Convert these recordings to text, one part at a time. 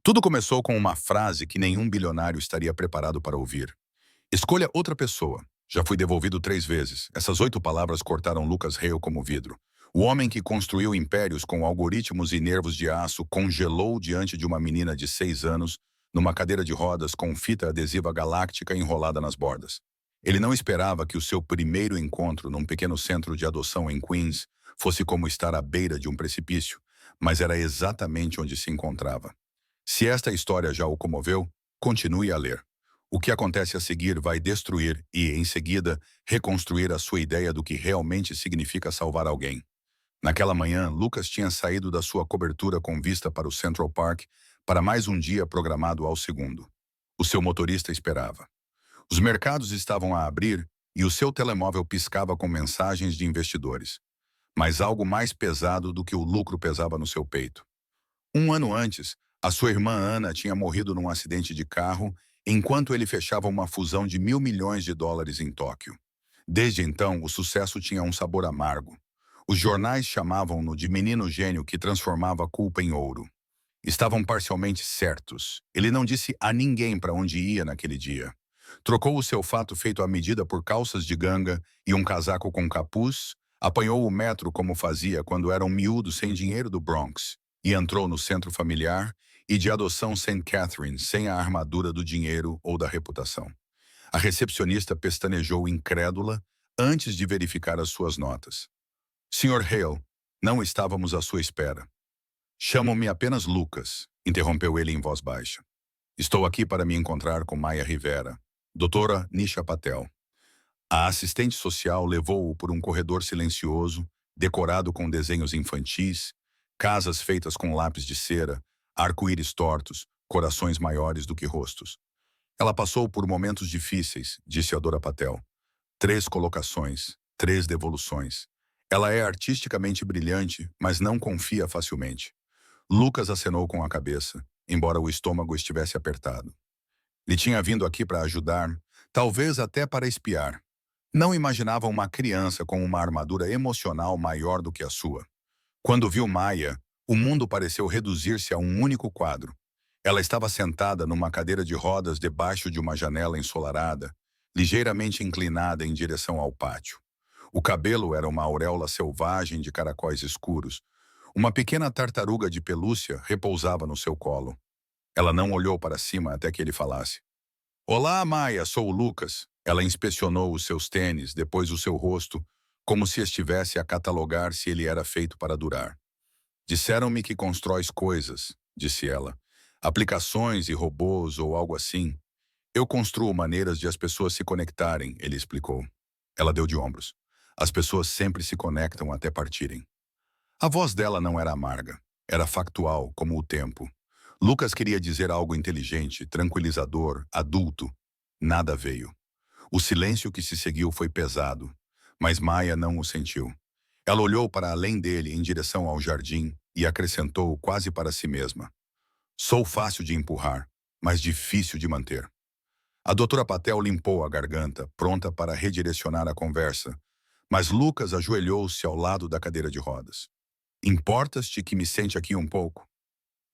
Tudo começou com uma frase que nenhum bilionário estaria preparado para ouvir. Escolha outra pessoa. Já fui devolvido 3 vezes. Essas 8 palavras cortaram Lucas Hale como vidro. O homem que construiu impérios com algoritmos e nervos de aço congelou diante de uma menina de 6 anos numa cadeira de rodas com fita adesiva galáctica enrolada nas bordas. Ele não esperava que o seu primeiro encontro num pequeno centro de adoção em Queens fosse como estar à beira de um precipício, mas era exatamente onde se encontrava. Se esta história já o comoveu, continue a ler. O que acontece a seguir vai destruir e, em seguida, reconstruir a sua ideia do que realmente significa salvar alguém. Naquela manhã, Lucas tinha saído da sua cobertura com vista para o Central Park para mais um dia programado ao segundo. O seu motorista esperava. Os mercados estavam a abrir e o seu telemóvel piscava com mensagens de investidores. Mas algo mais pesado do que o lucro pesava no seu peito. Um ano antes, a sua irmã Ana tinha morrido num acidente de carro enquanto ele fechava uma fusão de US$ 1.000 milhões em Tóquio. Desde então, o sucesso tinha um sabor amargo. Os jornais chamavam-no de menino gênio que transformava a culpa em ouro. Estavam parcialmente certos. Ele não disse a ninguém para onde ia naquele dia. Trocou o seu fato feito à medida por calças de ganga e um casaco com capuz, apanhou o metro como fazia quando era um miúdo sem dinheiro do Bronx, e entrou no centro familiar e de adoção St. Catherine sem a armadura do dinheiro ou da reputação. A recepcionista pestanejou incrédula antes de verificar as suas notas. Sr. Hale, não estávamos à sua espera. Chamam-me apenas Lucas, interrompeu ele em voz baixa. Estou aqui para me encontrar com Maya Rivera, doutora Nisha Patel. A assistente social levou-o por um corredor silencioso, decorado com desenhos infantis, casas feitas com lápis de cera, arco-íris tortos, corações maiores do que rostos. Ela passou por momentos difíceis, disse a Dora Patel. 3 colocações, 3 devoluções. Ela é artisticamente brilhante, mas não confia facilmente. Lucas acenou com a cabeça, embora o estômago estivesse apertado. Ele tinha vindo aqui para ajudar, talvez até para espiar. Não imaginava uma criança com uma armadura emocional maior do que a sua. Quando viu Maya, o mundo pareceu reduzir-se a um único quadro. Ela estava sentada numa cadeira de rodas debaixo de uma janela ensolarada, ligeiramente inclinada em direção ao pátio. O cabelo era uma auréola selvagem de caracóis escuros. Uma pequena tartaruga de pelúcia repousava no seu colo. Ela não olhou para cima até que ele falasse. Olá, Maya, sou o Lucas. Ela inspecionou os seus tênis, depois o seu rosto, como se estivesse a catalogar se ele era feito para durar. Disseram-me que constróis coisas, disse ela. Aplicações e robôs ou algo assim. Eu construo maneiras de as pessoas se conectarem, ele explicou. Ela deu de ombros. As pessoas sempre se conectam até partirem. A voz dela não era amarga. Era factual, como o tempo. Lucas queria dizer algo inteligente, tranquilizador, adulto. Nada veio. O silêncio que se seguiu foi pesado, mas Maya não o sentiu. Ela olhou para além dele em direção ao jardim e acrescentou quase para si mesma. Sou fácil de empurrar, mas difícil de manter. A doutora Patel limpou a garganta, pronta para redirecionar a conversa, mas Lucas ajoelhou-se ao lado da cadeira de rodas. Importas-te que me sente aqui um pouco?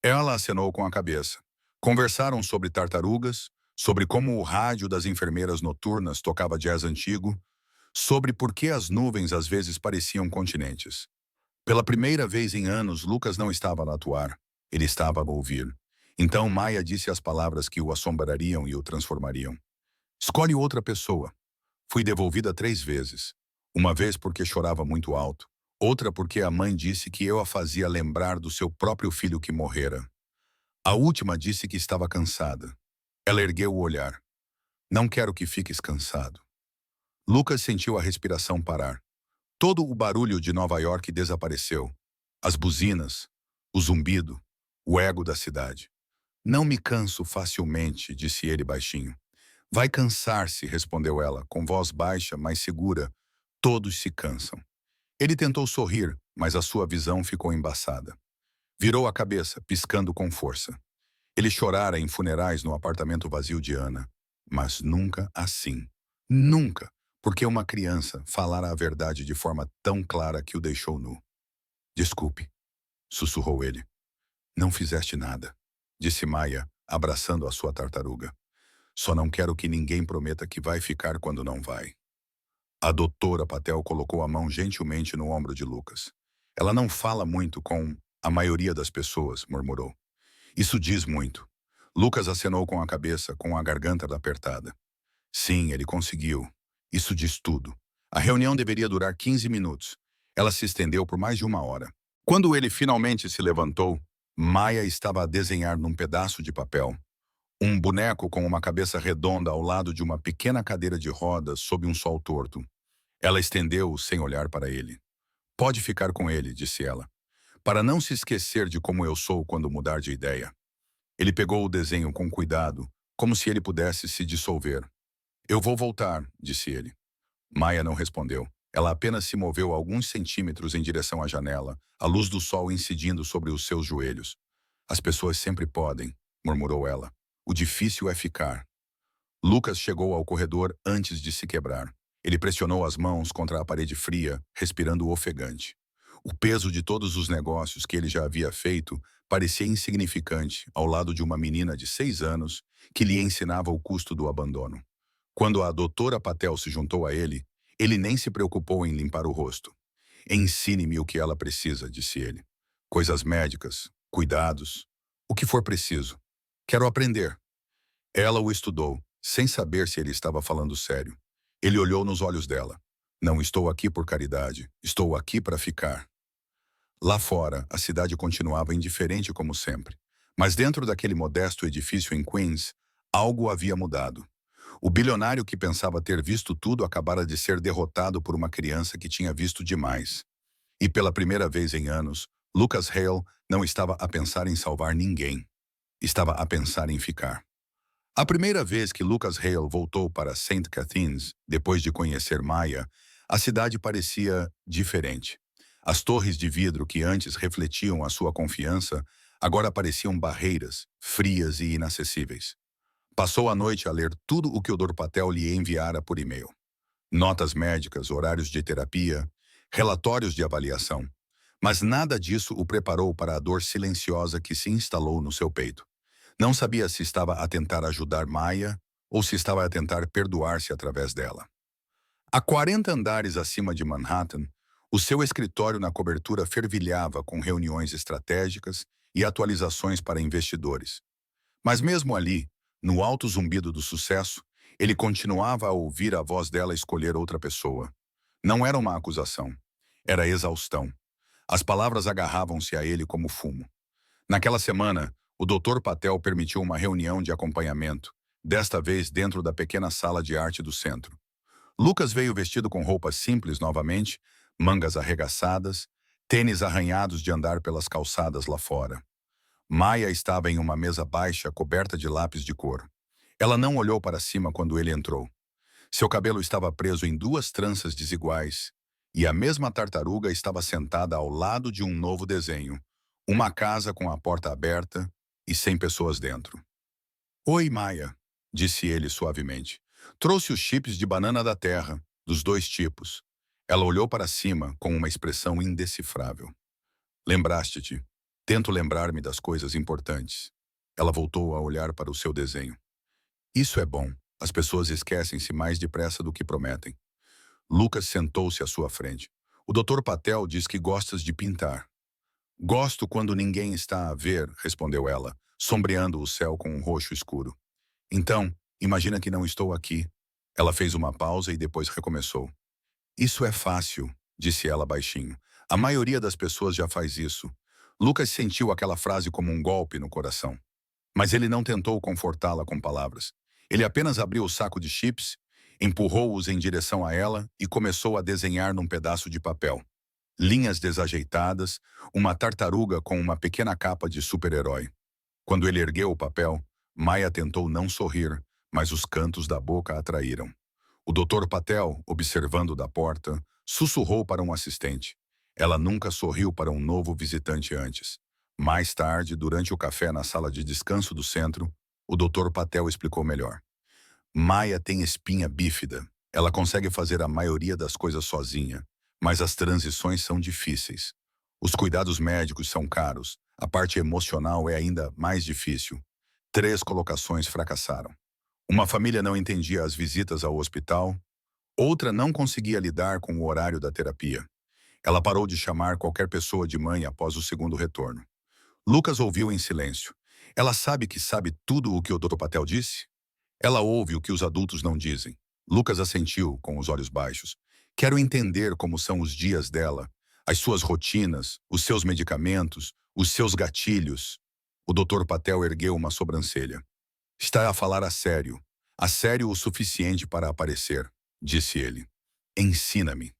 Ela acenou com a cabeça. Conversaram sobre tartarugas, sobre como o rádio das enfermeiras noturnas tocava jazz antigo, sobre por que as nuvens às vezes pareciam continentes. Pela primeira vez em anos, Lucas não estava a atuar, ele estava a ouvir. Então Maya disse as palavras que o assombrariam e o transformariam. Escolhe outra pessoa. Fui devolvida 3 vezes. Uma vez porque chorava muito alto, outra porque a mãe disse que eu a fazia lembrar do seu próprio filho que morrera. A última disse que estava cansada. Ela ergueu o olhar. Não quero que fiques cansado. Lucas sentiu a respiração parar. Todo o barulho de Nova York desapareceu. As buzinas, o zumbido, o ego da cidade. Não me canso facilmente, disse ele baixinho. Vai cansar-se, respondeu ela, com voz baixa, mas segura. Todos se cansam. Ele tentou sorrir, mas a sua visão ficou embaçada. Virou a cabeça, piscando com força. Ele chorara em funerais no apartamento vazio de Ana, mas nunca assim. Nunca, porque uma criança falara a verdade de forma tão clara que o deixou nu. Desculpe, sussurrou ele. Não fizeste nada, disse Maia, abraçando a sua tartaruga. Só não quero que ninguém prometa que vai ficar quando não vai. A doutora Patel colocou a mão gentilmente no ombro de Lucas. Ela não fala muito com a maioria das pessoas, murmurou. Isso diz muito. Lucas acenou com a cabeça, com a garganta apertada. Sim, ele conseguiu. Isso diz tudo. A reunião deveria durar 15 minutos. Ela se estendeu por mais de 1 hora. Quando ele finalmente se levantou, Maia estava a desenhar num pedaço de papel um boneco com uma cabeça redonda ao lado de uma pequena cadeira de rodas sob um sol torto. Ela estendeu-o sem olhar para ele. Pode ficar com ele, disse ela, para não se esquecer de como eu sou quando mudar de ideia. Ele pegou o desenho com cuidado, como se ele pudesse se dissolver. Eu vou voltar, disse ele. Maia não respondeu. Ela apenas se moveu alguns centímetros em direção à janela, a luz do sol incidindo sobre os seus joelhos. As pessoas sempre podem, murmurou ela. O difícil é ficar. Lucas chegou ao corredor antes de se quebrar. Ele pressionou as mãos contra a parede fria, respirando ofegante. O peso de todos os negócios que ele já havia feito parecia insignificante ao lado de uma menina de 6 anos que lhe ensinava o custo do abandono. Quando a doutora Patel se juntou a ele, ele nem se preocupou em limpar o rosto. Ensine-me o que ela precisa, disse ele. Coisas médicas, cuidados, o que for preciso. Quero aprender. Ela o estudou, sem saber se ele estava falando sério. Ele olhou nos olhos dela. Não estou aqui por caridade, estou aqui para ficar. Lá fora, a cidade continuava indiferente como sempre. Mas dentro daquele modesto edifício em Queens, algo havia mudado. O bilionário que pensava ter visto tudo acabara de ser derrotado por uma criança que tinha visto demais. E pela primeira vez em anos, Lucas Hale não estava a pensar em salvar ninguém. Estava a pensar em ficar. A primeira vez que Lucas Hale voltou para St. Catharines, depois de conhecer Maia, a cidade parecia diferente. As torres de vidro que antes refletiam a sua confiança, agora pareciam barreiras, frias e inacessíveis. Passou a noite a ler tudo o que o Dr. Patel lhe enviara por e-mail. Notas médicas, horários de terapia, relatórios de avaliação. Mas nada disso o preparou para a dor silenciosa que se instalou no seu peito. Não sabia se estava a tentar ajudar Maia ou se estava a tentar perdoar-se através dela. A 40 andares acima de Manhattan, o seu escritório na cobertura fervilhava com reuniões estratégicas e atualizações para investidores. Mas mesmo ali, no alto zumbido do sucesso, ele continuava a ouvir a voz dela escolher outra pessoa. Não era uma acusação. Era exaustão. As palavras agarravam-se a ele como fumo. Naquela semana, o Dr. Patel permitiu uma reunião de acompanhamento, desta vez dentro da pequena sala de arte do centro. Lucas veio vestido com roupas simples novamente, mangas arregaçadas, tênis arranhados de andar pelas calçadas lá fora. Maia estava em uma mesa baixa coberta de lápis de cor. Ela não olhou para cima quando ele entrou. Seu cabelo estava preso em 2 tranças desiguais, e a mesma tartaruga estava sentada ao lado de um novo desenho, uma casa com a porta aberta e sem pessoas dentro. Oi, Maia, disse ele suavemente. Trouxe os chips de banana da terra, dos 2 tipos. Ela olhou para cima com uma expressão indecifrável. Lembraste-te. Tento lembrar-me das coisas importantes. Ela voltou a olhar para o seu desenho. Isso é bom. As pessoas esquecem-se mais depressa do que prometem. Lucas sentou-se à sua frente. O Dr. Patel diz que gostas de pintar. Gosto quando ninguém está a ver, respondeu ela, sombreando o céu com um roxo escuro. Então, imagina que não estou aqui. Ela fez uma pausa e depois recomeçou. Isso é fácil, disse ela baixinho. A maioria das pessoas já faz isso. Lucas sentiu aquela frase como um golpe no coração. Mas ele não tentou confortá-la com palavras. Ele apenas abriu o saco de chips, empurrou-os em direção a ela e começou a desenhar num pedaço de papel. Linhas desajeitadas, uma tartaruga com uma pequena capa de super-herói. Quando ele ergueu o papel, Maia tentou não sorrir, mas os cantos da boca a atraíram. O Dr. Patel, observando da porta, sussurrou para um assistente. Ela nunca sorriu para um novo visitante antes. Mais tarde, durante o café na sala de descanso do centro, o Dr. Patel explicou melhor. Maia tem espinha bífida. Ela consegue fazer a maioria das coisas sozinha, mas as transições são difíceis. Os cuidados médicos são caros, A parte emocional é ainda mais difícil. 3 colocações fracassaram. Uma família não entendia as visitas ao hospital, outra não conseguia lidar com o horário da terapia. Ela parou de chamar qualquer pessoa de mãe após o segundo retorno. Lucas ouviu em silêncio. Ela sabe que sabe tudo o que o Dr. Patel disse? Ela ouve o que os adultos não dizem. Lucas assentiu, com os olhos baixos. Quero entender como são os dias dela, as suas rotinas, os seus medicamentos, os seus gatilhos. O Dr. Patel ergueu uma sobrancelha. Está a falar a sério o suficiente para aparecer, disse ele. Ensina-me.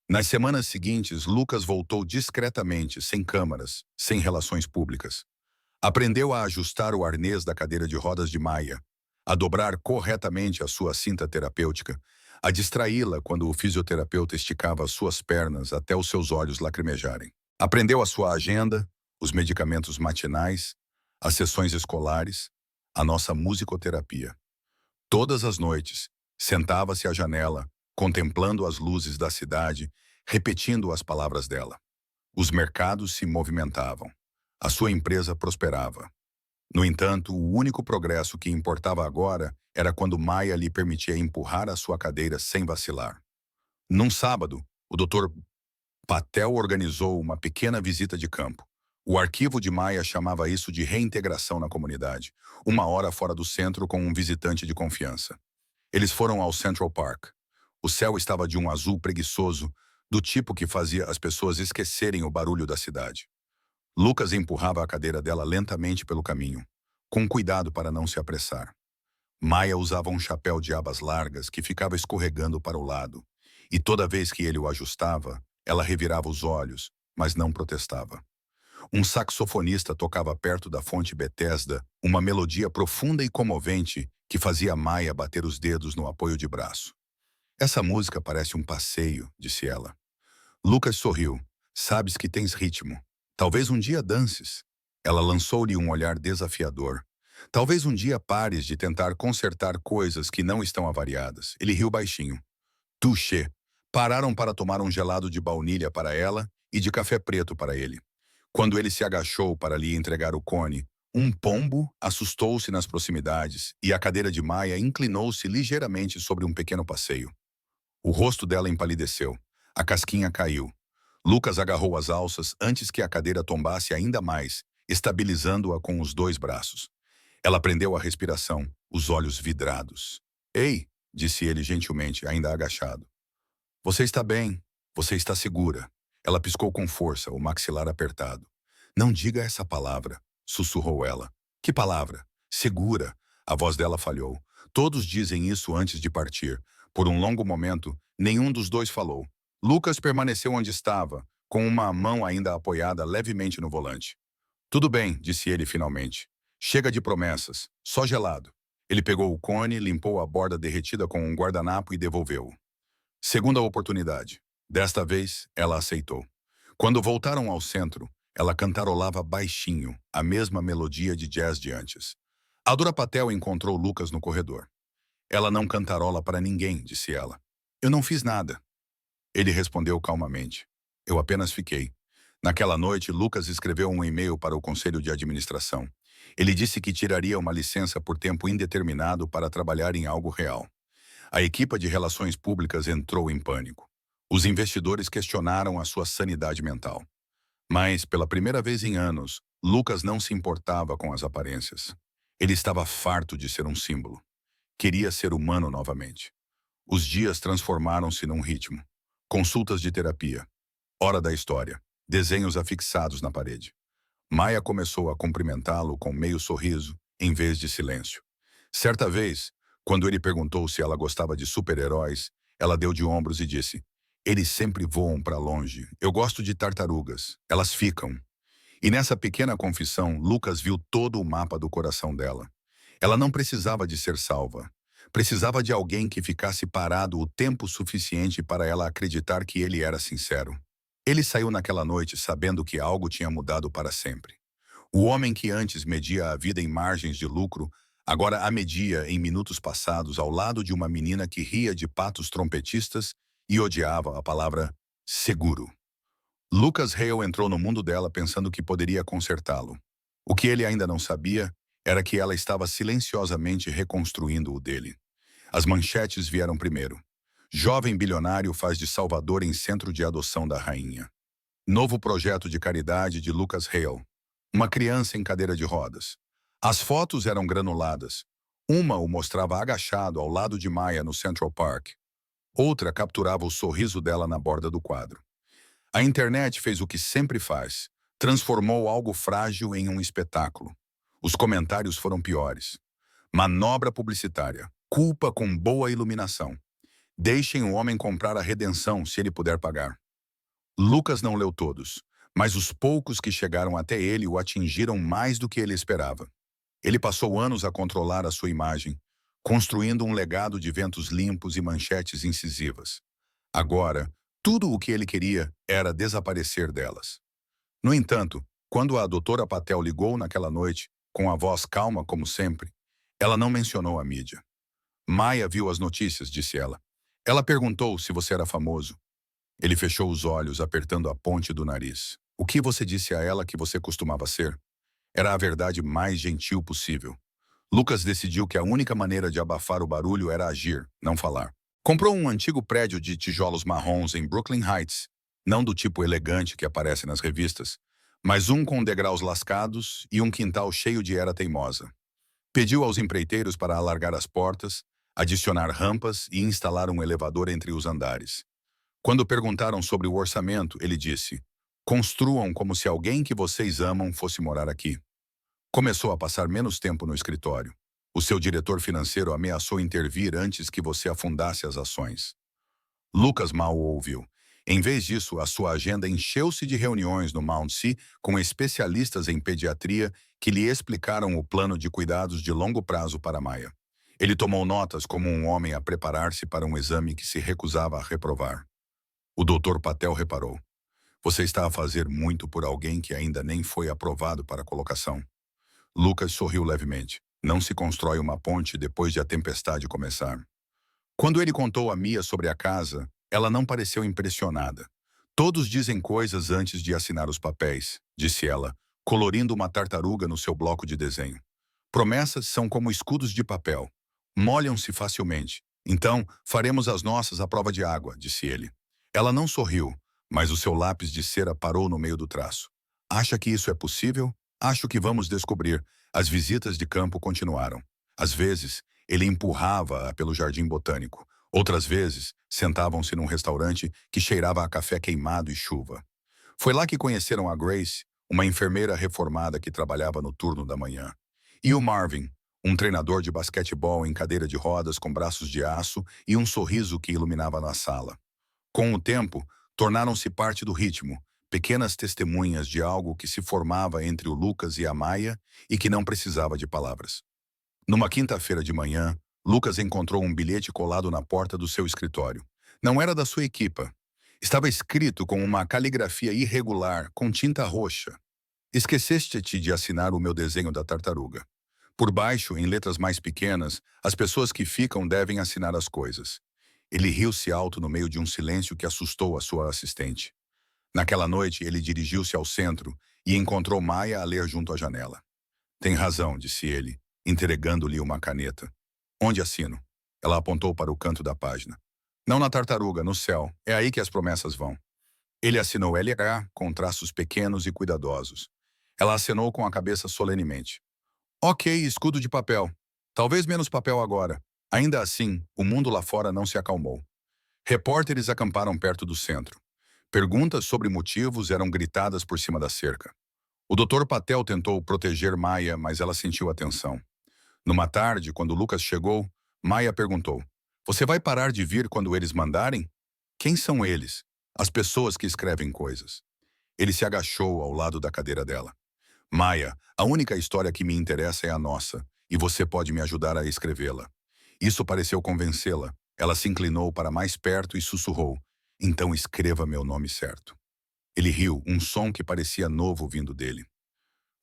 Nas semanas seguintes, Lucas voltou discretamente, sem câmaras, sem relações públicas. Aprendeu a ajustar o arnês da cadeira de rodas de Maia, a dobrar corretamente a sua cinta terapêutica, a distraí-la quando o fisioterapeuta esticava as suas pernas até os seus olhos lacrimejarem. Aprendeu a sua agenda, os medicamentos matinais, as sessões escolares, a nossa musicoterapia. Todas as noites, sentava-se à janela, contemplando as luzes da cidade, repetindo as palavras dela. Os mercados se movimentavam. A sua empresa prosperava. No entanto, o único progresso que importava agora era quando Maia lhe permitia empurrar a sua cadeira sem vacilar. Num sábado, o Dr. Patel organizou uma pequena visita de campo. O arquivo de Maia chamava isso de reintegração na comunidade, 1 hora fora do centro com um visitante de confiança. Eles foram ao Central Park. O céu estava de um azul preguiçoso, do tipo que fazia as pessoas esquecerem o barulho da cidade. Lucas empurrava a cadeira dela lentamente pelo caminho, com cuidado para não se apressar. Maia usava um chapéu de abas largas que ficava escorregando para o lado, e toda vez que ele o ajustava, ela revirava os olhos, mas não protestava. Um saxofonista tocava perto da fonte Bethesda uma melodia profunda e comovente que fazia Maia bater os dedos no apoio de braço. Essa música parece um passeio, disse ela. Lucas sorriu. Sabes que tens ritmo. Talvez um dia dances. Ela lançou-lhe um olhar desafiador. Talvez um dia pares de tentar consertar coisas que não estão avariadas. Ele riu baixinho. Touché. Pararam para tomar um gelado de baunilha para ela e de café preto para ele. Quando ele se agachou para lhe entregar o cone, um pombo assustou-se nas proximidades e a cadeira de Maia inclinou-se ligeiramente sobre um pequeno passeio. O rosto dela empalideceu. A casquinha caiu. Lucas agarrou as alças antes que a cadeira tombasse ainda mais, estabilizando-a com os 2 braços. Ela prendeu a respiração, os olhos vidrados. Ei, disse ele gentilmente, ainda agachado. Você está bem. Você está segura. Ela piscou com força, o maxilar apertado. Não diga essa palavra, sussurrou ela. Que palavra? Segura. A voz dela falhou. Todos dizem isso antes de partir. Por um longo momento, nenhum dos dois falou. Lucas permaneceu onde estava, com uma mão ainda apoiada levemente no volante. Tudo bem, disse ele finalmente. Chega de promessas, só gelado. Ele pegou o cone, limpou a borda derretida com um guardanapo e devolveu-o. Segunda oportunidade. Desta vez, ela aceitou. Quando voltaram ao centro, ela cantarolava baixinho, a mesma melodia de jazz de antes. A Dra. Patel encontrou Lucas no corredor. Ela não cantarola para ninguém, disse ela. Eu não fiz nada. Ele respondeu calmamente. Eu apenas fiquei. Naquela noite, Lucas escreveu um e-mail para o conselho de administração. Ele disse que tiraria uma licença por tempo indeterminado para trabalhar em algo real. A equipa de relações públicas entrou em pânico. Os investidores questionaram a sua sanidade mental. Mas, pela primeira vez em anos, Lucas não se importava com as aparências. Ele estava farto de ser um símbolo. Queria ser humano novamente. Os dias transformaram-se num ritmo. Consultas de terapia. Hora da história. Desenhos afixados na parede. Maia começou a cumprimentá-lo com meio sorriso, em vez de silêncio. Certa vez, quando ele perguntou se ela gostava de super-heróis, ela deu de ombros e disse: eles sempre voam para longe. Eu gosto de tartarugas. Elas ficam. E nessa pequena confissão, Lucas viu todo o mapa do coração dela. Ela não precisava de ser salva. Precisava de alguém que ficasse parado o tempo suficiente para ela acreditar que ele era sincero. Ele saiu naquela noite sabendo que algo tinha mudado para sempre. O homem que antes media a vida em margens de lucro, agora a media em minutos passados ao lado de uma menina que ria de patos trompetistas e odiava a palavra seguro. Lucas Hale entrou no mundo dela pensando que poderia consertá-lo. O que ele ainda não sabia era que ela estava silenciosamente reconstruindo o dele. As manchetes vieram primeiro. Jovem bilionário faz de Salvador em centro de adoção da rainha. Novo projeto de caridade de Lucas Hale. Uma criança em cadeira de rodas. As fotos eram granuladas. Uma o mostrava agachado ao lado de Maya no Central Park. Outra capturava o sorriso dela na borda do quadro. A internet fez o que sempre faz. Transformou algo frágil em um espetáculo. Os comentários foram piores. Manobra publicitária. Culpa com boa iluminação. Deixem o homem comprar a redenção se ele puder pagar. Lucas não leu todos, mas os poucos que chegaram até ele o atingiram mais do que ele esperava. Ele passou anos a controlar a sua imagem, construindo um legado de ventos limpos e manchetes incisivas. Agora, tudo o que ele queria era desaparecer delas. No entanto, quando a doutora Patel ligou naquela noite, com a voz calma como sempre, ela não mencionou a mídia. Maya viu as notícias, disse ela. Ela perguntou se você era famoso. Ele fechou os olhos, apertando a ponte do nariz. O que você disse a ela que você costumava ser? Era a verdade mais gentil possível. Lucas decidiu que a única maneira de abafar o barulho era agir, não falar. Comprou um antigo prédio de tijolos marrons em Brooklyn Heights, não do tipo elegante que aparece nas revistas, mas um com degraus lascados e um quintal cheio de era teimosa. Pediu aos empreiteiros para alargar as portas, adicionar rampas e instalar um elevador entre os andares. Quando perguntaram sobre o orçamento, ele disse: construam como se alguém que vocês amam fosse morar aqui. Começou a passar menos tempo no escritório. O seu diretor financeiro ameaçou intervir antes que você afundasse as ações. Lucas mal o ouviu. Em vez disso, a sua agenda encheu-se de reuniões no Mount Sea com especialistas em pediatria que lhe explicaram o plano de cuidados de longo prazo para Maya. Ele tomou notas como um homem a preparar-se para um exame que se recusava a reprovar. O Dr. Patel reparou. Você está a fazer muito por alguém que ainda nem foi aprovado para a colocação. Lucas sorriu levemente. Não se constrói uma ponte depois de a tempestade começar. Quando ele contou a Mia sobre a casa, ela não pareceu impressionada. Todos dizem coisas antes de assinar os papéis, disse ela, colorindo uma tartaruga no seu bloco de desenho. Promessas são como escudos de papel. Molham-se facilmente. Então, faremos as nossas à prova de água, disse ele. Ela não sorriu, mas o seu lápis de cera parou no meio do traço. Acha que isso é possível? Acho que vamos descobrir. As visitas de campo continuaram. Às vezes, ele empurrava-a pelo jardim botânico. Outras vezes, sentavam-se num restaurante que cheirava a café queimado e chuva. Foi lá que conheceram a Grace, uma enfermeira reformada que trabalhava no turno da manhã. E o Marvin, um treinador de basquetebol em cadeira de rodas com braços de aço e um sorriso que iluminava na sala. Com o tempo, tornaram-se parte do ritmo, pequenas testemunhas de algo que se formava entre o Lucas e a Maya e que não precisava de palavras. Numa quinta-feira de manhã, Lucas encontrou um bilhete colado na porta do seu escritório. Não era da sua equipa. Estava escrito com uma caligrafia irregular, com tinta roxa. Esqueceste-te de assinar o meu desenho da tartaruga. Por baixo, em letras mais pequenas, as pessoas que ficam devem assinar as coisas. Ele riu-se alto no meio de um silêncio que assustou a sua assistente. Naquela noite, ele dirigiu-se ao centro e encontrou Maya a ler junto à janela. Tem razão, disse ele, entregando-lhe uma caneta. Onde assino? Ela apontou para o canto da página. Não na tartaruga, no céu. É aí que as promessas vão. Ele assinou LH com traços pequenos e cuidadosos. Ela acenou com a cabeça solenemente. Ok, escudo de papel. Talvez menos papel agora. Ainda assim, o mundo lá fora não se acalmou. Repórteres acamparam perto do centro. Perguntas sobre motivos eram gritadas por cima da cerca. O Dr. Patel tentou proteger Maya, mas ela sentiu a tensão. Numa tarde, quando Lucas chegou, Maya perguntou: Você vai parar de vir quando eles mandarem? Quem são eles? As pessoas que escrevem coisas. Ele se agachou ao lado da cadeira dela. Maya, a única história que me interessa é a nossa, e você pode me ajudar a escrevê-la. Isso pareceu convencê-la. Ela se inclinou para mais perto e sussurrou: Então escreva meu nome certo. Ele riu, um som que parecia novo vindo dele.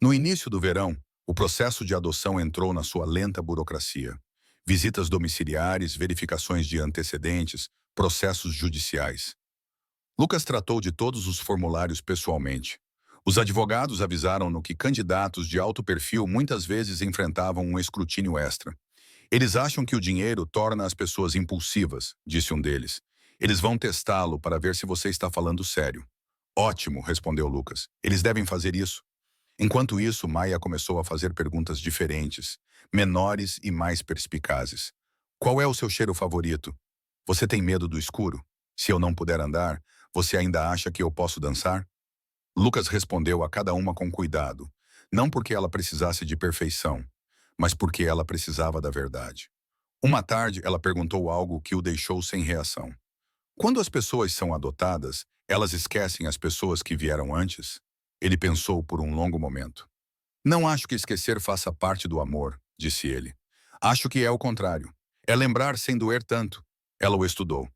No início do verão, o processo de adoção entrou na sua lenta burocracia. Visitas domiciliares, verificações de antecedentes, processos judiciais. Lucas tratou de todos os formulários pessoalmente. Os advogados avisaram-no que candidatos de alto perfil muitas vezes enfrentavam um escrutínio extra. Eles acham que o dinheiro torna as pessoas impulsivas, disse um deles. Eles vão testá-lo para ver se você está falando sério. Ótimo, respondeu Lucas. Eles devem fazer isso. Enquanto isso, Maia começou a fazer perguntas diferentes, menores e mais perspicazes. Qual é o seu cheiro favorito? Você tem medo do escuro? Se eu não puder andar, você ainda acha que eu posso dançar? Lucas respondeu a cada uma com cuidado, não porque ela precisasse de perfeição, mas porque ela precisava da verdade. Uma tarde, ela perguntou algo que o deixou sem reação. Quando as pessoas são adotadas, elas esquecem as pessoas que vieram antes? Ele pensou por um longo momento. Não acho que esquecer faça parte do amor, disse ele. Acho que é o contrário. É lembrar sem doer tanto. Ela o estudou.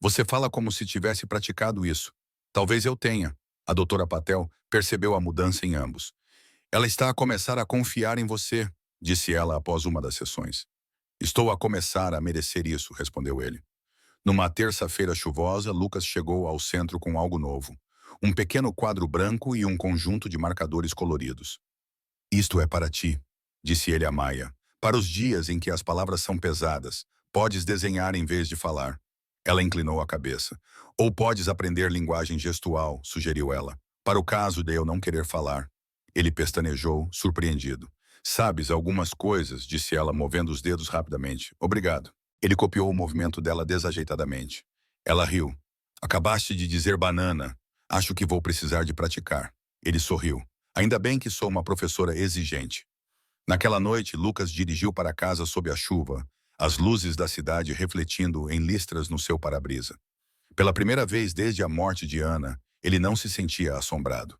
Você fala como se tivesse praticado isso. Talvez eu tenha. A doutora Patel percebeu a mudança em ambos. Ela está a começar a confiar em você, disse ela após uma das sessões. Estou a começar a merecer isso, respondeu ele. Numa terça-feira chuvosa, Lucas chegou ao centro com algo novo. Um pequeno quadro branco e um conjunto de marcadores coloridos. Isto é para ti, disse ele a Maia. Para os dias em que as palavras são pesadas, podes desenhar em vez de falar. Ela inclinou a cabeça. Ou podes aprender linguagem gestual, sugeriu ela. Para o caso de eu não querer falar. Ele pestanejou, surpreendido. Sabes algumas coisas, disse ela, movendo os dedos rapidamente. Obrigado. Ele copiou o movimento dela desajeitadamente. Ela riu. Acabaste de dizer banana. Acho que vou precisar de praticar. Ele sorriu. Ainda bem que sou uma professora exigente. Naquela noite, Lucas dirigiu para casa sob a chuva, as luzes da cidade refletindo em listras no seu para-brisa. Pela primeira vez desde a morte de Ana, ele não se sentia assombrado.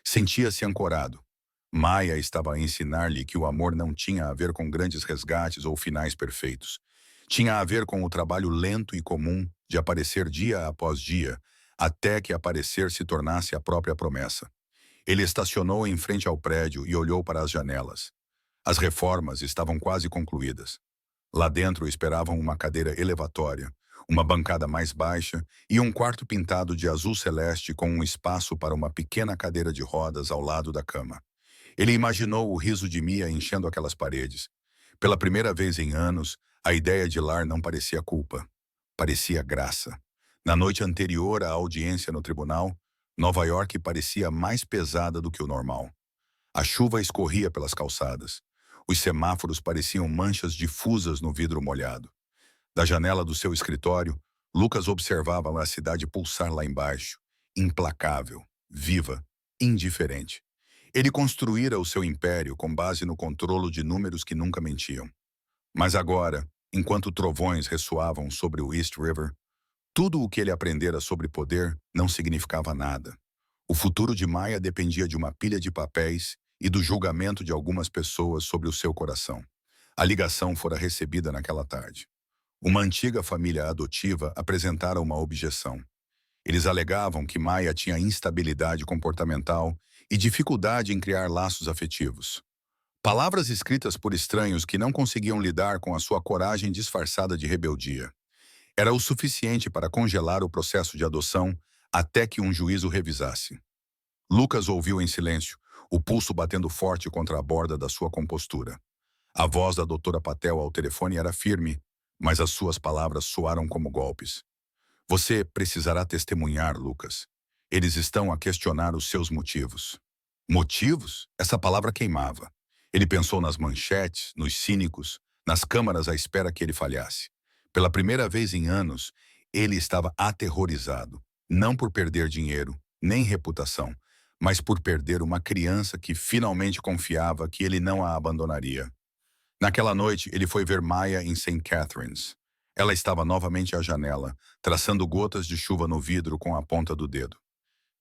Sentia-se ancorado. Maia estava a ensinar-lhe que o amor não tinha a ver com grandes resgates ou finais perfeitos. Tinha a ver com o trabalho lento e comum de aparecer dia após dia, até que aparecer se tornasse a própria promessa. Ele estacionou em frente ao prédio e olhou para as janelas. As reformas estavam quase concluídas. Lá dentro esperavam uma cadeira elevatória, uma bancada mais baixa e um quarto pintado de azul celeste com um espaço para uma pequena cadeira de rodas ao lado da cama. Ele imaginou o riso de Mia enchendo aquelas paredes. Pela primeira vez em anos, a ideia de lar não parecia culpa. Parecia graça. Na noite anterior à audiência no tribunal, Nova York parecia mais pesada do que o normal. A chuva escorria pelas calçadas. Os semáforos pareciam manchas difusas no vidro molhado. Da janela do seu escritório, Lucas observava a cidade pulsar lá embaixo, implacável, viva, indiferente. Ele construíra o seu império com base no controlo de números que nunca mentiam. Mas agora, enquanto trovões ressoavam sobre o East River, tudo o que ele aprendera sobre poder não significava nada. O futuro de Maia dependia de uma pilha de papéis e do julgamento de algumas pessoas sobre o seu coração. A ligação fora recebida naquela tarde. Uma antiga família adotiva apresentara uma objeção. Eles alegavam que Maia tinha instabilidade comportamental e dificuldade em criar laços afetivos. Palavras escritas por estranhos que não conseguiam lidar com a sua coragem disfarçada de rebeldia. Era o suficiente para congelar o processo de adoção até que um juízo revisasse. Lucas ouviu em silêncio, o pulso batendo forte contra a borda da sua compostura. A voz da doutora Patel ao telefone era firme, mas as suas palavras soaram como golpes. Você precisará testemunhar, Lucas. Eles estão a questionar os seus motivos. Motivos? Essa palavra queimava. Ele pensou nas manchetes, nos cínicos, nas câmaras à espera que ele falhasse. Pela primeira vez em anos, ele estava aterrorizado, não por perder dinheiro, nem reputação, mas por perder uma criança que finalmente confiava que ele não a abandonaria. Naquela noite, ele foi ver Maia em St. Catharines. Ela estava novamente à janela, traçando gotas de chuva no vidro com a ponta do dedo.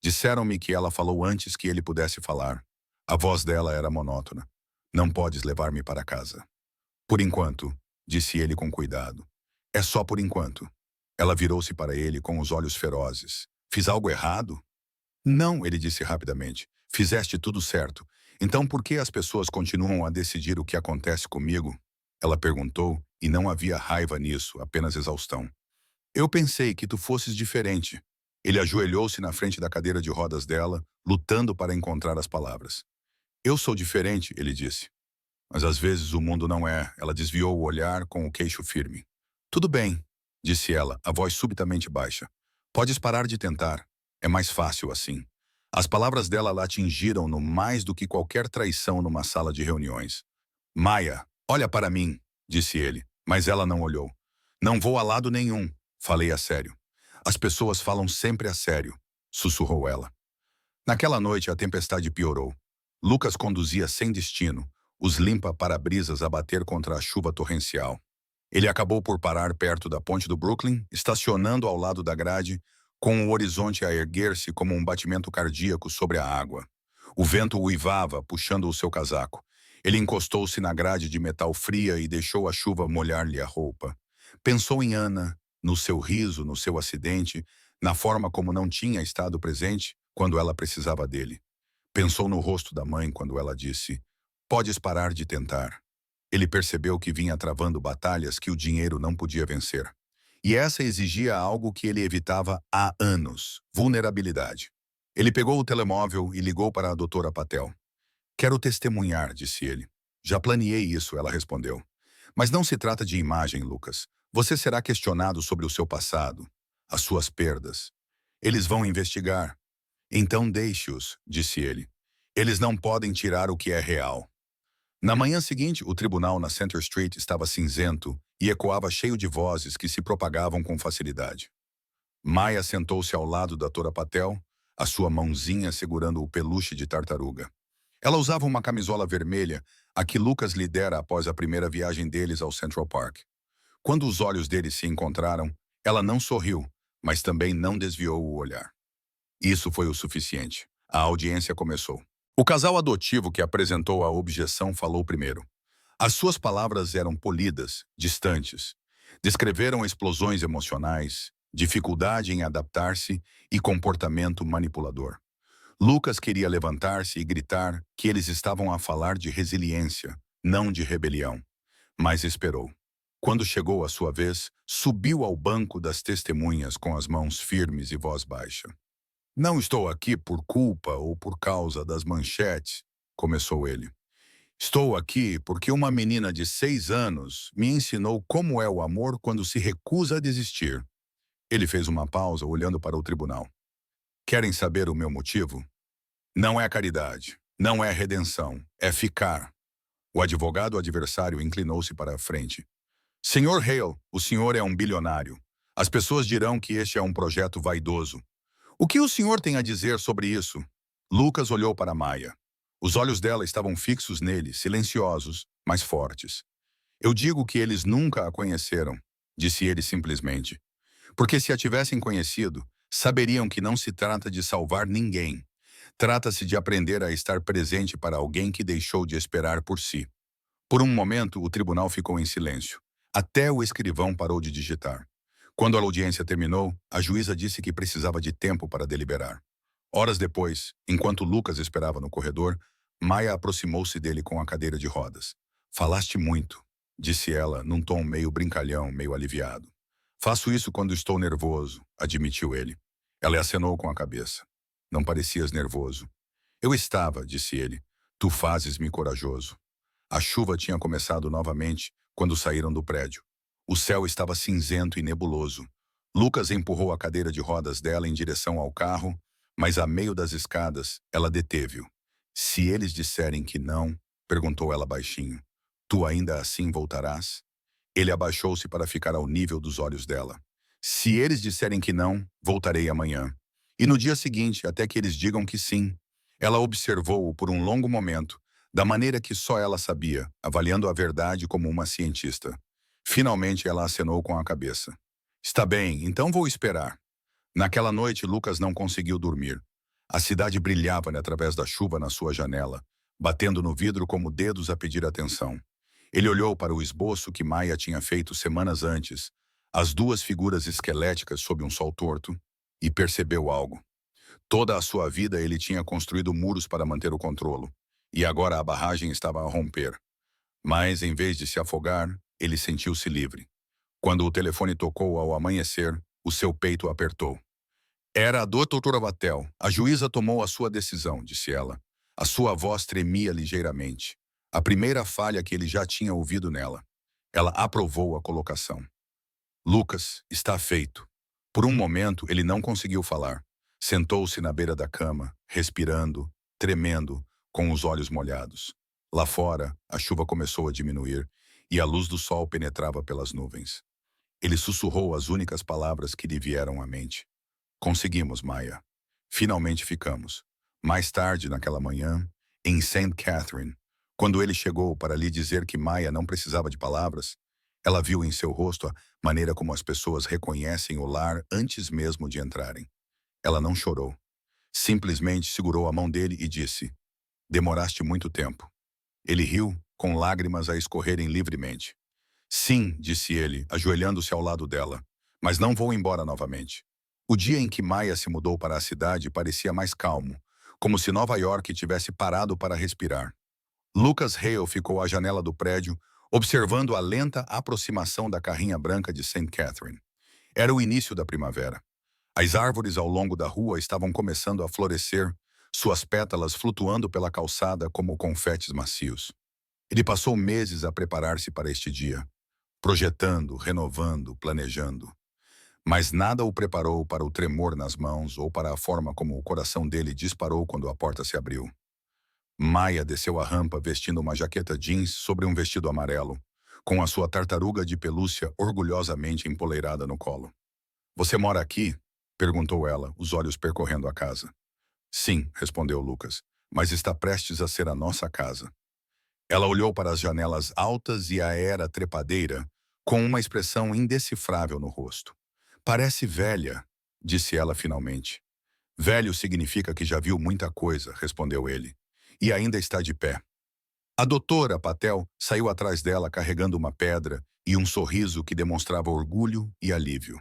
Disseram-me que ela falou antes que ele pudesse falar. A voz dela era monótona. Não podes levar-me para casa. Por enquanto, disse ele com cuidado. É só por enquanto. Ela virou-se para ele com os olhos ferozes. Fiz algo errado? Não, ele disse rapidamente. Fizeste tudo certo. Então por que as pessoas continuam a decidir o que acontece comigo? Ela perguntou, e não havia raiva nisso, apenas exaustão. Eu pensei que tu fosses diferente. Ele ajoelhou-se na frente da cadeira de rodas dela, lutando para encontrar as palavras. Eu sou diferente, ele disse. Mas às vezes o mundo não é. Ela desviou o olhar com o queixo firme. Tudo bem, disse ela, a voz subitamente baixa. Podes parar de tentar. É mais fácil assim. As palavras dela la atingiram-no mais do que qualquer traição numa sala de reuniões. Maia, olha para mim, disse ele, mas ela não olhou. Não vou a lado nenhum, falei a sério. As pessoas falam sempre a sério, sussurrou ela. Naquela noite a tempestade piorou. Lucas conduzia sem destino, os limpa-para-brisas a bater contra a chuva torrencial. Ele acabou por parar perto da ponte do Brooklyn, estacionando ao lado da grade, com o horizonte a erguer-se como um batimento cardíaco sobre a água. O vento uivava, puxando o seu casaco. Ele encostou-se na grade de metal fria e deixou a chuva molhar-lhe a roupa. Pensou em Ana, no seu riso, no seu acidente, na forma como não tinha estado presente quando ela precisava dele. Pensou no rosto da mãe quando ela disse: "Podes parar de tentar." Ele percebeu que vinha travando batalhas que o dinheiro não podia vencer. E essa exigia algo que ele evitava há anos: vulnerabilidade. Ele pegou o telemóvel e ligou para a doutora Patel. "Quero testemunhar", disse ele. "Já planeei isso", ela respondeu. "Mas não se trata de imagem, Lucas. Você será questionado sobre o seu passado, as suas perdas. Eles vão investigar. Então deixe-os", disse ele. "Eles não podem tirar o que é real." Na manhã seguinte, o tribunal na Center Street estava cinzento e ecoava cheio de vozes que se propagavam com facilidade. Maia sentou-se ao lado da Tora Patel, a sua mãozinha segurando o peluche de tartaruga. Ela usava uma camisola vermelha, a que Lucas lhe dera após a primeira viagem deles ao Central Park. Quando os olhos deles se encontraram, ela não sorriu, mas também não desviou o olhar. Isso foi o suficiente. A audiência começou. O casal adotivo que apresentou a objeção falou primeiro. As suas palavras eram polidas, distantes. Descreveram explosões emocionais, dificuldade em adaptar-se e comportamento manipulador. Lucas queria levantar-se e gritar que eles estavam a falar de resiliência, não de rebelião. Mas esperou. Quando chegou a sua vez, subiu ao banco das testemunhas com as mãos firmes e voz baixa. "Não estou aqui por culpa ou por causa das manchetes", começou ele. "Estou aqui porque uma menina de 6 anos me ensinou como é o amor quando se recusa a desistir." Ele fez uma pausa, olhando para o tribunal. "Querem saber o meu motivo? Não é caridade, não é redenção, é ficar." O advogado adversário inclinou-se para a frente. "Senhor Hale, o senhor é um bilionário. As pessoas dirão que este é um projeto vaidoso. O que o senhor tem a dizer sobre isso?" Lucas olhou para Maia. Os olhos dela estavam fixos nele, silenciosos, mas fortes. "Eu digo que eles nunca a conheceram", disse ele simplesmente. "Porque se a tivessem conhecido, saberiam que não se trata de salvar ninguém. Trata-se de aprender a estar presente para alguém que deixou de esperar por si." Por um momento, o tribunal ficou em silêncio. Até o escrivão parou de digitar. Quando a audiência terminou, a juíza disse que precisava de tempo para deliberar. Horas depois, enquanto Lucas esperava no corredor, Maia aproximou-se dele com a cadeira de rodas. "Falaste muito", disse ela, num tom meio brincalhão, meio aliviado. "Faço isso quando estou nervoso", admitiu ele. Ela acenou com a cabeça. "Não parecias nervoso." "Eu estava", disse ele. "Tu fazes-me corajoso." A chuva tinha começado novamente quando saíram do prédio. O céu estava cinzento e nebuloso. Lucas empurrou a cadeira de rodas dela em direção ao carro, mas a meio das escadas, ela deteve-o. "Se eles disserem que não", perguntou ela baixinho, "tu ainda assim voltarás?" Ele abaixou-se para ficar ao nível dos olhos dela. "Se eles disserem que não, voltarei amanhã. E no dia seguinte, até que eles digam que sim." Ela observou-o por um longo momento, da maneira que só ela sabia, avaliando a verdade como uma cientista. Finalmente ela acenou com a cabeça. "Está bem, então vou esperar." Naquela noite, Lucas não conseguiu dormir. A cidade brilhava através da chuva na sua janela, batendo no vidro como dedos a pedir atenção. Ele olhou para o esboço que Maia tinha feito semanas antes, as duas figuras esqueléticas sob um sol torto, e percebeu algo. Toda a sua vida ele tinha construído muros para manter o controle, e agora a barragem estava a romper. Mas, em vez de se afogar, ele sentiu-se livre. Quando o telefone tocou ao amanhecer, o seu peito apertou. Era a doutora Vatel. A juíza tomou a sua decisão, disse ela. A sua voz tremia ligeiramente. A primeira falha que ele já tinha ouvido nela. Ela aprovou a colocação. Lucas, está feito. Por um momento, ele não conseguiu falar. Sentou-se na beira da cama, respirando, tremendo, com os olhos molhados. Lá fora, a chuva começou a diminuir e a luz do sol penetrava pelas nuvens. Ele sussurrou as únicas palavras que lhe vieram à mente. Conseguimos, Maya. Finalmente ficamos. Mais tarde, naquela manhã, em St. Catherine, quando ele chegou para lhe dizer que Maya não precisava de palavras, ela viu em seu rosto a maneira como as pessoas reconhecem o lar antes mesmo de entrarem. Ela não chorou. Simplesmente segurou a mão dele e disse: Demoraste muito tempo. Ele riu, com lágrimas a escorrerem livremente. Sim, disse ele, ajoelhando-se ao lado dela, mas não vou embora novamente. O dia em que Maya se mudou para a cidade parecia mais calmo, como se Nova York tivesse parado para respirar. Lucas Hale ficou à janela do prédio, observando a lenta aproximação da carrinha branca de St. Catherine. Era o início da primavera. As árvores ao longo da rua estavam começando a florescer, suas pétalas flutuando pela calçada como confetes macios. Ele passou meses a preparar-se para este dia, projetando, renovando, planejando. Mas nada o preparou para o tremor nas mãos ou para a forma como o coração dele disparou quando a porta se abriu. Maya desceu a rampa vestindo uma jaqueta jeans sobre um vestido amarelo, com a sua tartaruga de pelúcia orgulhosamente empoleirada no colo. Você mora aqui? Perguntou ela, os olhos percorrendo a casa. Sim, respondeu Lucas, mas está prestes a ser a nossa casa. Ela olhou para as janelas altas e a era trepadeira, com uma expressão indecifrável no rosto. Parece velha, disse ela finalmente. Velho significa que já viu muita coisa, respondeu ele. E ainda está de pé. A doutora Patel saiu atrás dela carregando uma pedra e um sorriso que demonstrava orgulho e alívio.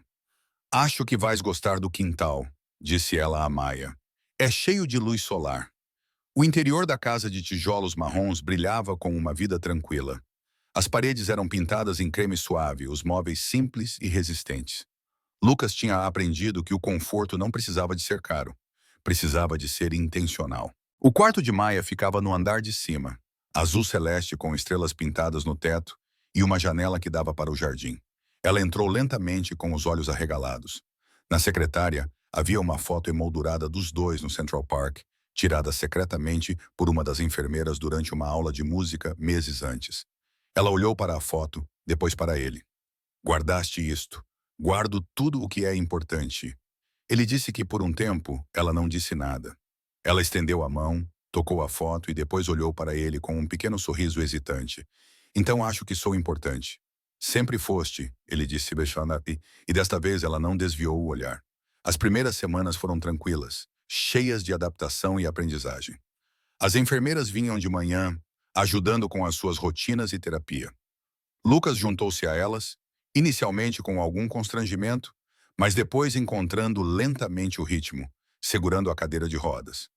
Acho que vais gostar do quintal, disse ela a Maya. É cheio de luz solar. O interior da casa de tijolos marrons brilhava com uma vida tranquila. As paredes eram pintadas em creme suave, os móveis simples e resistentes. Lucas tinha aprendido que o conforto não precisava de ser caro. Precisava de ser intencional. O quarto de Maya ficava no andar de cima, azul celeste com estrelas pintadas no teto e uma janela que dava para o jardim. Ela entrou lentamente com os olhos arregalados. Na secretária, havia uma foto emoldurada dos dois no Central Park, tirada secretamente por uma das enfermeiras durante uma aula de música meses antes. Ela olhou para a foto, depois para ele. Guardaste isto. Guardo tudo o que é importante. Ele disse que por um tempo ela não disse nada. Ela estendeu a mão, tocou a foto e depois olhou para ele com um pequeno sorriso hesitante. Então acho que sou importante. Sempre foste, ele disse beijando e desta vez ela não desviou o olhar. As primeiras semanas foram tranquilas, cheias de adaptação e aprendizagem. As enfermeiras vinham de manhã, ajudando com as suas rotinas e terapia. Lucas juntou-se a elas, inicialmente com algum constrangimento, mas depois encontrando lentamente o ritmo, segurando a cadeira de rodas.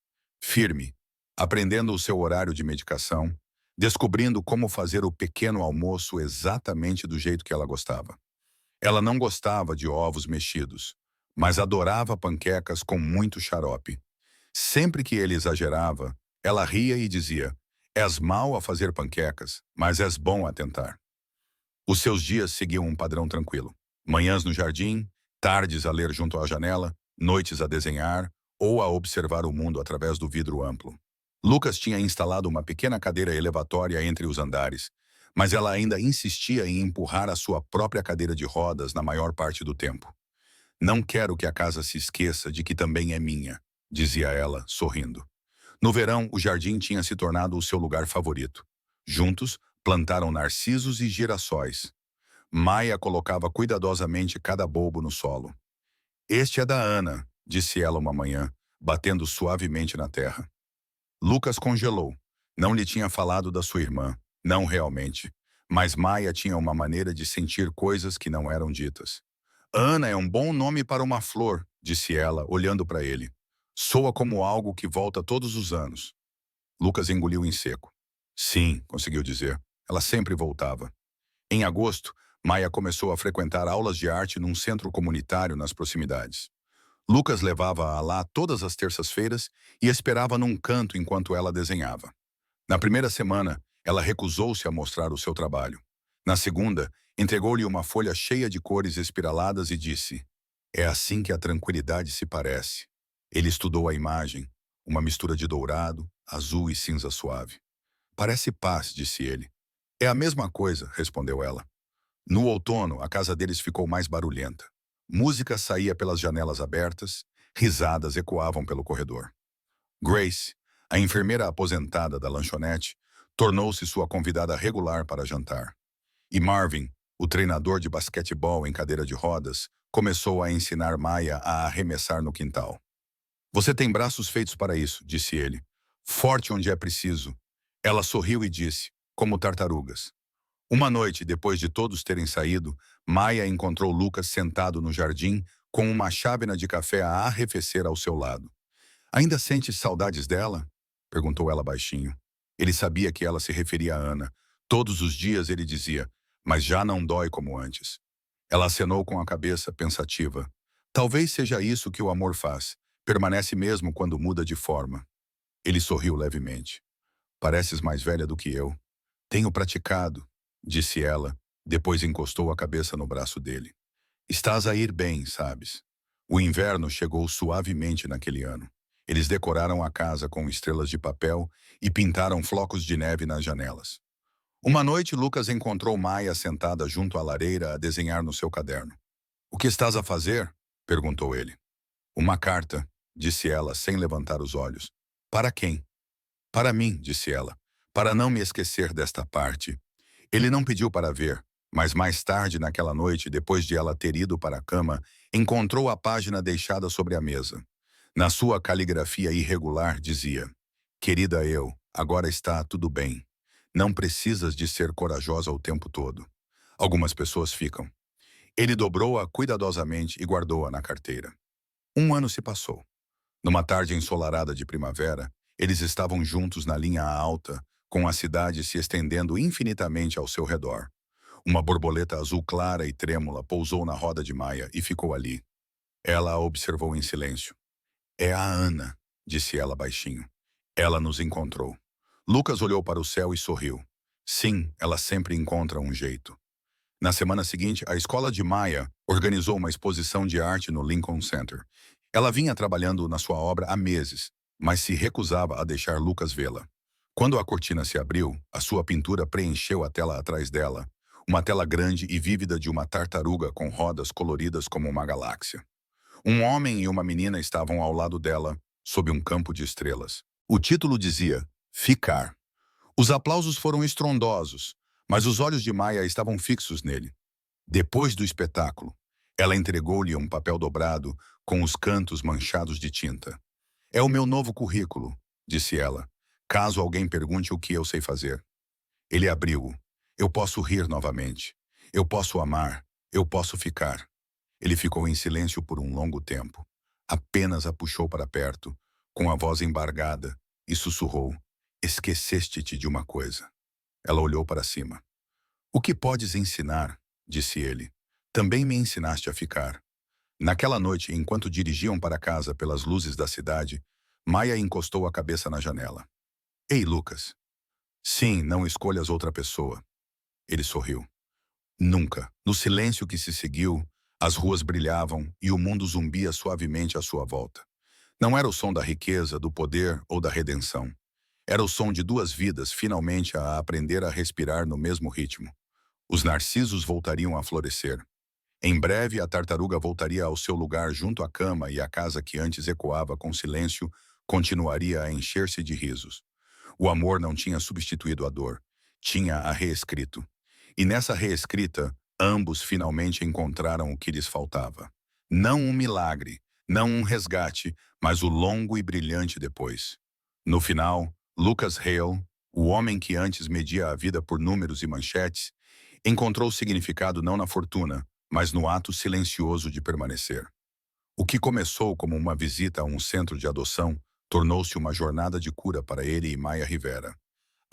Firme, aprendendo o seu horário de medicação, descobrindo como fazer o pequeno almoço exatamente do jeito que ela gostava. Ela não gostava de ovos mexidos, mas adorava panquecas com muito xarope. Sempre que ele exagerava, ela ria e dizia: És mau a fazer panquecas, mas és bom a tentar. Os seus dias seguiam um padrão tranquilo. Manhãs no jardim, tardes a ler junto à janela, noites a desenhar ou a observar o mundo através do vidro amplo. Lucas tinha instalado uma pequena cadeira elevatória entre os andares, mas ela ainda insistia em empurrar a sua própria cadeira de rodas na maior parte do tempo. Não quero que a casa se esqueça de que também é minha, dizia ela, sorrindo. No verão, o jardim tinha se tornado o seu lugar favorito. Juntos, plantaram narcisos e girassóis. Maya colocava cuidadosamente cada bulbo no solo. Este é da Ana, disse ela uma manhã, batendo suavemente na terra. Lucas congelou. Não lhe tinha falado da sua irmã, não realmente. Mas Maya tinha uma maneira de sentir coisas que não eram ditas. Ana é um bom nome para uma flor, disse ela, olhando para ele. Soa como algo que volta todos os anos. Lucas engoliu em seco. Sim, conseguiu dizer. Ela sempre voltava. Em agosto, Maya começou a frequentar aulas de arte num centro comunitário nas proximidades. Lucas levava-a lá todas as terças-feiras e esperava num canto enquanto ela desenhava. Na primeira semana, ela recusou-se a mostrar o seu trabalho. Na segunda, entregou-lhe uma folha cheia de cores espiraladas e disse: "É assim que a tranquilidade se parece." Ele estudou a imagem, uma mistura de dourado, azul e cinza suave. "Parece paz", disse ele. "É a mesma coisa", respondeu ela. No outono, a casa deles ficou mais barulhenta. Música saía pelas janelas abertas, risadas ecoavam pelo corredor. Grace, a enfermeira aposentada da lanchonete, tornou-se sua convidada regular para jantar. E Marvin, o treinador de basquetebol em cadeira de rodas, começou a ensinar Maya a arremessar no quintal. "Você tem braços feitos para isso", disse ele. "Forte onde é preciso." Ela sorriu e disse, "Como tartarugas." Uma noite, depois de todos terem saído, Maya encontrou Lucas sentado no jardim, com uma chávena de café a arrefecer ao seu lado. "Ainda sente saudades dela?" perguntou ela baixinho. Ele sabia que ela se referia a Ana. Todos os dias ele dizia, "Mas já não dói como antes." Ela acenou com a cabeça, pensativa. "Talvez seja isso que o amor faz. Permanece mesmo quando muda de forma." Ele sorriu levemente. "Pareces mais velha do que eu." "Tenho praticado", disse ela, depois encostou a cabeça no braço dele. "Estás a ir bem, sabes." O inverno chegou suavemente naquele ano. Eles decoraram a casa com estrelas de papel e pintaram flocos de neve nas janelas. Uma noite, Lucas encontrou Maya sentada junto à lareira a desenhar no seu caderno. "O que estás a fazer?" perguntou ele. "Uma carta", disse ela, sem levantar os olhos. "Para quem?" "Para mim", disse ela, "para não me esquecer desta parte." Ele não pediu para ver, mas mais tarde naquela noite, depois de ela ter ido para a cama, encontrou a página deixada sobre a mesa. Na sua caligrafia irregular dizia: "Querida eu, agora está tudo bem. Não precisas de ser corajosa o tempo todo. Algumas pessoas ficam." Ele dobrou-a cuidadosamente e guardou-a na carteira. Um ano se passou. Numa tarde ensolarada de primavera, eles estavam juntos na linha alta, com a cidade se estendendo infinitamente ao seu redor. Uma borboleta azul clara e trêmula pousou na roda de Maya e ficou ali. Ela a observou em silêncio. "É a Ana", disse ela baixinho. "Ela nos encontrou." Lucas olhou para o céu e sorriu. Sim, ela sempre encontra um jeito. Na semana seguinte, a escola de Maya organizou uma exposição de arte no Lincoln Center. Ela vinha trabalhando na sua obra há meses, mas se recusava a deixar Lucas vê-la. Quando a cortina se abriu, a sua pintura preencheu a tela atrás dela, uma tela grande e vívida de uma tartaruga com rodas coloridas como uma galáxia. Um homem e uma menina estavam ao lado dela, sob um campo de estrelas. O título dizia Ficar. Os aplausos foram estrondosos, mas os olhos de Maya estavam fixos nele. Depois do espetáculo, ela entregou-lhe um papel dobrado com os cantos manchados de tinta. "É o meu novo currículo", disse ela, "caso alguém pergunte o que eu sei fazer." Ele abriu-o. "Eu posso rir novamente. Eu posso amar. Eu posso ficar." Ele ficou em silêncio por um longo tempo. Apenas a puxou para perto, com a voz embargada, e sussurrou: "Esqueceste-te de uma coisa." Ela olhou para cima. "O que podes ensinar?", disse ele. "Também me ensinaste a ficar." Naquela noite, enquanto dirigiam para casa pelas luzes da cidade, Maya encostou a cabeça na janela. "Ei, Lucas." "Sim, não escolhas outra pessoa." Ele sorriu. Nunca. No silêncio que se seguiu, as ruas brilhavam e o mundo zumbia suavemente à sua volta. Não era o som da riqueza, do poder ou da redenção. Era o som de duas vidas finalmente a aprender a respirar no mesmo ritmo. Os narcisos voltariam a florescer. Em breve, a tartaruga voltaria ao seu lugar junto à cama e a casa que antes ecoava com silêncio continuaria a encher-se de risos. O amor não tinha substituído a dor. Tinha a reescrito. E nessa reescrita, ambos finalmente encontraram o que lhes faltava. Não um milagre, não um resgate, mas o longo e brilhante depois. No final, Lucas Hale, o homem que antes media a vida por números e manchetes, encontrou significado não na fortuna, mas no ato silencioso de permanecer. O que começou como uma visita a um centro de adoção tornou-se uma jornada de cura para ele e Maya Rivera.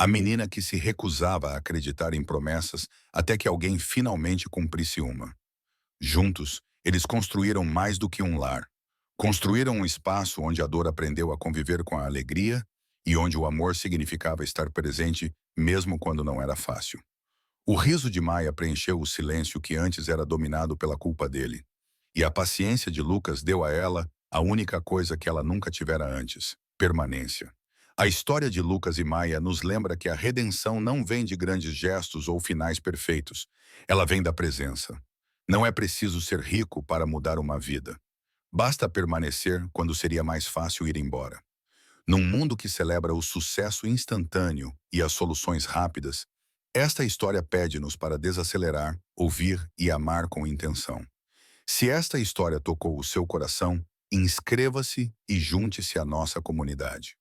A menina que se recusava a acreditar em promessas até que alguém finalmente cumprisse uma. Juntos, eles construíram mais do que um lar. Construíram um espaço onde a dor aprendeu a conviver com a alegria e onde o amor significava estar presente mesmo quando não era fácil. O riso de Maia preencheu o silêncio que antes era dominado pela culpa dele. E a paciência de Lucas deu a ela a única coisa que ela nunca tivera antes: permanência. A história de Lucas e Maia nos lembra que a redenção não vem de grandes gestos ou finais perfeitos. Ela vem da presença. Não é preciso ser rico para mudar uma vida. Basta permanecer quando seria mais fácil ir embora. Num mundo que celebra o sucesso instantâneo e as soluções rápidas, esta história pede-nos para desacelerar, ouvir e amar com intenção. Se esta história tocou o seu coração, inscreva-se e junte-se à nossa comunidade.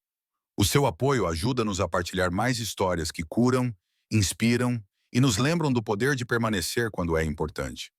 O seu apoio ajuda-nos a partilhar mais histórias que curam, inspiram e nos lembram do poder de permanecer quando é importante.